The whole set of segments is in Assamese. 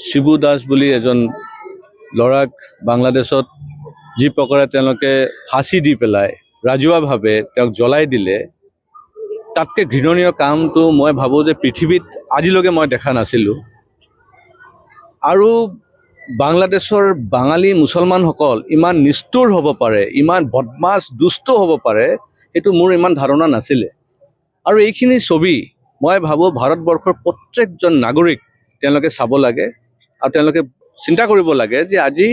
শিবু দাস বুলি এজন ল'ৰাক বাংলাদেশত যি প্ৰকাৰে তেওঁলোকে ফাঁচি দি পেলাই ৰাজহুৱাভাৱে তেওঁক জ্বলাই দিলে, তাতকৈ ঘৃণনীয় কামটো মই ভাবোঁ যে পৃথিৱীত আজিলৈকে মই দেখা নাছিলোঁ। আৰু বাংলাদেশৰ বাঙালী মুছলমানসকল ইমান নিষ্ঠুৰ হ'ব পাৰে, ইমান বদমাছ দুষ্ট হ'ব পাৰে, সেইটো মোৰ ইমান ধাৰণা নাছিলে। আৰু এইখিনি ছবি মই ভাবোঁ ভাৰতবৰ্ষৰ প্ৰত্যেকজন নাগৰিক তেওঁলোকে চাব লাগে আৰু তেওঁলোকে চিন্তা কৰিব লাগে যে আজি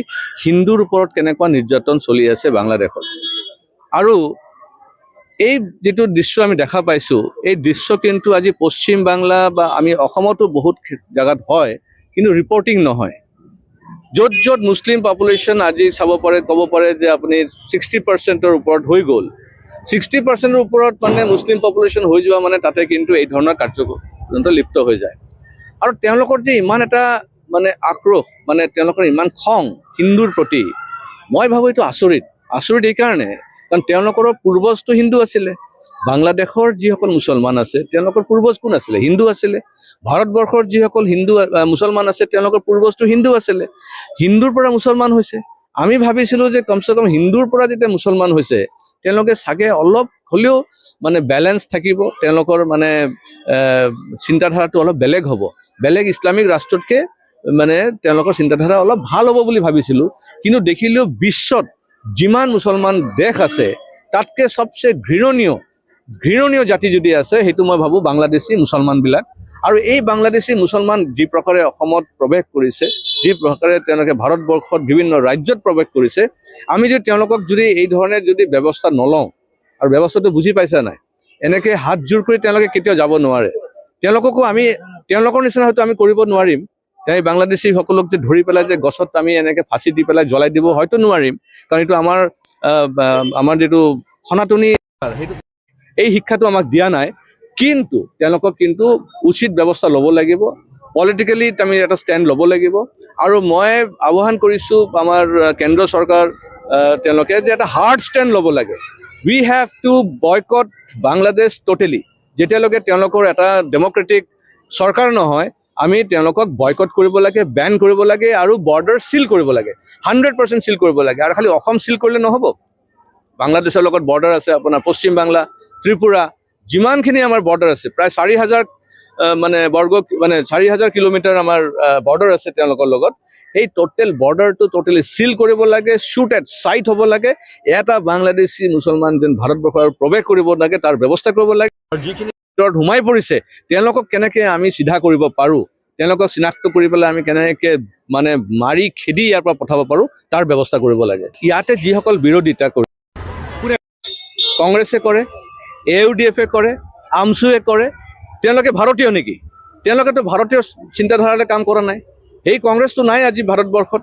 হিন্দুৰ ওপৰত কেনেকুৱা নিৰ্যাতন চলি আছে বাংলাদেশত। আৰু এই যিটো দৃশ্য আমি দেখা পাইছোঁ, এই দৃশ্য কিন্তু আজি পশ্চিম বাংলা বা আমি অসমতো বহুত জেগাত হয়, কিন্তু ৰিপৰ্টিং নহয়। য'ত য'ত মুছলিম পপুলেশ্যন আজি চাব পাৰে, ক'ব পাৰে যে আপুনি 60%ৰ ওপৰত হৈ গ'ল, 60%ৰ ওপৰত মানে মুছলিম পপুলেশ্যন হৈ যোৱা মানে তাতে কিন্তু এই ধৰণৰ কাৰ্যকলাপত লিপ্ত হৈ যায়। আৰু তেওঁলোকৰ যে ইমান এটা মানে আক্ৰোশ, মানে তেওঁলোকৰ ইমান খং হিন্দুৰ প্ৰতি, মই ভাবোঁ এইটো আচৰিত। আচৰিত এইকাৰণে কাৰণ তেওঁলোকৰো পূৰ্বজটো হিন্দু আছিলে। বাংলাদেশৰ যিসকল মুছলমান আছে তেওঁলোকৰ পূৰ্বজ কোন আছিলে? হিন্দু আছিলে। ভাৰতবৰ্ষৰ যিসকল মুছলমান আছে তেওঁলোকৰ পূৰ্বজটো হিন্দু আছিলে। হিন্দুৰ পৰা মুছলমান হৈছে। আমি ভাবিছিলোঁ যে কমচে কম হিন্দুৰ পৰা যেতিয়া মুছলমান হৈছে তেওঁলোকে চাগে অলপ হ'লেও মানে বেলেঞ্চ থাকিব, তেওঁলোকৰ মানে চিন্তাধাৰাটো অলপ বেলেগ হ'ব, বেলেগ ইছলামিক ৰাষ্ট্ৰতকৈ মানে তেওঁলোকৰ চিন্তাধাৰা অলপ ভাল হ'ব বুলি ভাবিছিলোঁ। কিন্তু দেখিলেও বিশ্বত যিমান মুছলমান দেশ আছে তাতকৈ সবচে ঘৃণনীয় জাতি যদি আছে সেইটো মই ভাবোঁ বাংলাদেশী মুছলমানবিলাক। আৰু এই বাংলাদেশী মুছলমান যি প্ৰকাৰে অসমত প্ৰৱেশ কৰিছে, যি প্ৰকাৰে তেওঁলোকে ভাৰতবৰ্ষত বিভিন্ন ৰাজ্যত প্ৰৱেশ কৰিছে, আমি যদি তেওঁলোকক যদি এই ধৰণে যদি ব্যৱস্থা নলওঁ, আৰু ব্যৱস্থাটো বুজি পাইছা নাই, এনেকৈ হাত জোৰ কৰি তেওঁলোকে কেতিয়াও যাব নোৱাৰে। তেওঁলোককো আমি তেওঁলোকৰ নিচিনা হয়তো আমি কৰিব নোৱাৰিম। এই বাংলাদেশীসকলক যে ধৰি পেলাই যে গছত আমি এনেকৈ ফাঁচি দি পেলাই জ্বলাই দিব হয়তো নোৱাৰিম, কাৰণ এইটো আমাৰ যিটো সনাতনী সেইটো এই শিক্ষাটো আমাক দিয়া নাই। কিন্তু তেওঁলোকক কিন্তু উচিত ব্যৱস্থা ল'ব লাগিব, পলিটিকেলি আমি এটা ষ্টেণ্ড ল'ব লাগিব। আৰু মই আহ্বান কৰিছোঁ আমাৰ কেন্দ্ৰ চৰকাৰ তেওঁলোকে যে এটা হাৰ্ড ষ্টেণ্ড ল'ব লাগে। We have to boycott Bangladesh totally. যেতিয়ালৈকে তেওঁলোকৰ এটা ডেম'ক্ৰেটিক চৰকাৰ নহয়, আমি তেওঁলোকক বয়কট কৰিব লাগে, বেন কৰিব লাগে আৰু বৰ্ডাৰ চিল কৰিব লাগে, 100% চিল কৰিব লাগে। আৰু খালি অসম চিল কৰিলে নহ'ব, বাংলাদেশৰ লগত বৰ্ডাৰ আছে আপোনাৰ পশ্চিম বাংলা, ত্ৰিপুৰা, যিমানখিনি আমাৰ বৰ্ডাৰ আছে প্ৰায় 4,000 মানে 4,000 কিলোমিটাৰ আমাৰ বৰ্ডাৰ আছে তেওঁলোকৰ লগত। সেই টোটেল বৰ্ডাৰটো টোটেলি চিল কৰিব লাগে, শ্বুট এট চাইট হ'ব লাগে। এটা বাংলাদেশী মুছলমান যেন ভাৰতবৰ্ষৰ প্ৰৱেশ কৰিব লাগে তাৰ ব্যৱস্থা কৰিব লাগে। আৰু যিখিনি ভিতৰত সোমাই পৰিছে তেওঁলোকক কেনেকৈ আমি চিধা কৰিব পাৰোঁ, তেওঁলোকক চিনাক্ত কৰি পেলাই আমি কেনেকৈ মানে মাৰি খেদি ইয়াৰ পৰা পঠাব পাৰোঁ তাৰ ব্যৱস্থা কৰিব লাগে। ইয়াতে যিসকল বিৰোধিতা কৰে, কংগ্ৰেছে কৰে, AUDF কৰে, আমছুৱে কৰে, তেওঁলোকে ভাৰতীয় নেকি? তেওঁলোকেতো ভাৰতীয় চিন্তাধাৰাৰে কাম কৰা নাই। সেই কংগ্ৰেছটো নাই আজি ভাৰতবৰ্ষত।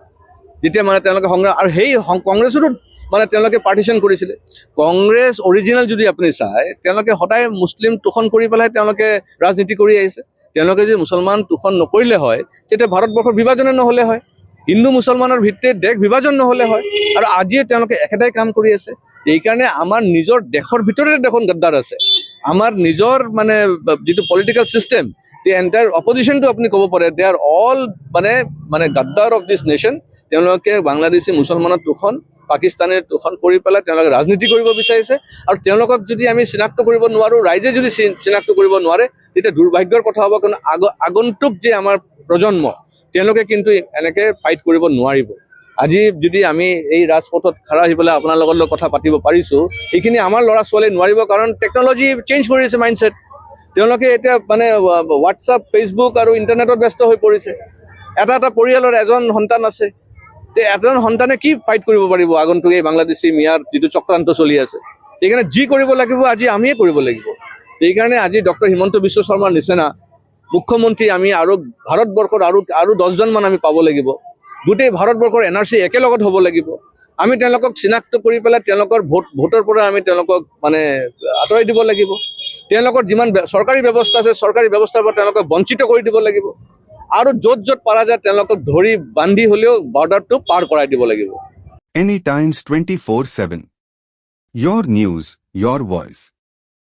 যেতিয়া মানে তেওঁলোকে সংগ্ৰাম, আৰু সেই কংগ্ৰেছতো মানে তেওঁলোকে পাৰ্টিশ্যন কৰিছিলে। কংগ্ৰেছ অৰিজিনেল যদি আপুনি চায়, তেওঁলোকে সদায় মুছলিম তোষণ কৰি পেলাই তেওঁলোকে ৰাজনীতি কৰি আহিছে। তেওঁলোকে যদি মুছলমান তোষণ নকৰিলে হয় তেতিয়া ভাৰতবৰ্ষৰ বিভাজনে নহ'লে হয়, হিন্দু মুছলমানৰ ভিত্তিত দেশ বিভাজন নহ'লে হয়। আৰু আজিয়ে তেওঁলোকে একেটাই কাম কৰি আছে। এইকাৰণে আমাৰ নিজৰ দেশৰ ভিতৰতে দেখোন গদ্দাৰ আছে। আমাৰ নিজৰ মানে যিটো পলিটিকেল ছিষ্টেম, দি এণ্টায়াৰ অপজিশ্যনটো আপুনি ক'ব পাৰে দে আৰ অল মানে গদ্দাৰ অফ দিছ নেশ্যন। তেওঁলোকে বাংলাদেশী মুছলমানৰ তোষণ, পাকিস্তানীৰ তোষণ কৰি পেলাই তেওঁলোকে ৰাজনীতি কৰিব বিচাৰিছে। আৰু তেওঁলোকক যদি আমি চিনাক্ত কৰিব নোৱাৰোঁ, ৰাইজে যদি চিনাক্ত কৰিব নোৱাৰে, তেতিয়া দুৰ্ভাগ্যৰ কথা হ'ব। কাৰণ আগন্তুক যে আমাৰ প্ৰজন্ম তেওঁলোকে কিন্তু এনেকৈ ফাইট কৰিব নোৱাৰিব। আজি যদি আমি এই ৰাজপথত খাৰা হৈ পেলাই আপোনাৰ লগত কথা পাতিব পাৰিছোঁ, এইখিনি আমাৰ ল'ৰা ছোৱালীয়ে নোৱাৰিব, কাৰণ টেকন'লজি চেঞ্জ কৰিছে মাইণ্ডছেট। তেওঁলোকে এতিয়া মানে হোৱাটছআপ, ফেচবুক আৰু ইণ্টাৰনেটত ব্যস্ত হৈ পৰিছে। এটা পৰিয়ালৰ এজন সন্তান আছে, এজন সন্তানে কি ফাইট কৰিব পাৰিব আগন্তুক এই বাংলাদেশী মিয়াৰ যিটো চক্ৰান্ত চলি আছে। সেইকাৰণে যি কৰিব লাগিব আজি আমিয়ে কৰিব লাগিব। সেইকাৰণে আজি ডক্টৰ হিমন্ত বিশ্ব শৰ্মাৰ নিচিনা মুখ্যমন্ত্ৰী আমি আৰু ভাৰতবৰ্ষৰ আৰু 10জনমান আমি পাব লাগিব। গোটেই ভাৰতবৰ্ষৰ NRC একেলগত হ'ব লাগিব। আমি তেওঁলোকক চিনাক্ত কৰি পেলাই তেওঁলোকৰ ভোটৰ পৰা আমি তেওঁলোকক মানে আঁতৰাই দিব লাগিব। তেওঁলোকৰ যিমান চৰকাৰী ব্যৱস্থা আছে চৰকাৰী ব্যৱস্থাৰ পৰা তেওঁলোকক বঞ্চিত কৰি দিব লাগিব। আৰু য'ত য'ত পাৰা যায় তেওঁলোকক ধৰি বান্ধি হ'লেও বৰ্ডাৰটো পাৰ কৰাই দিব লাগিব। Any Times 24/7. Your news, your voice.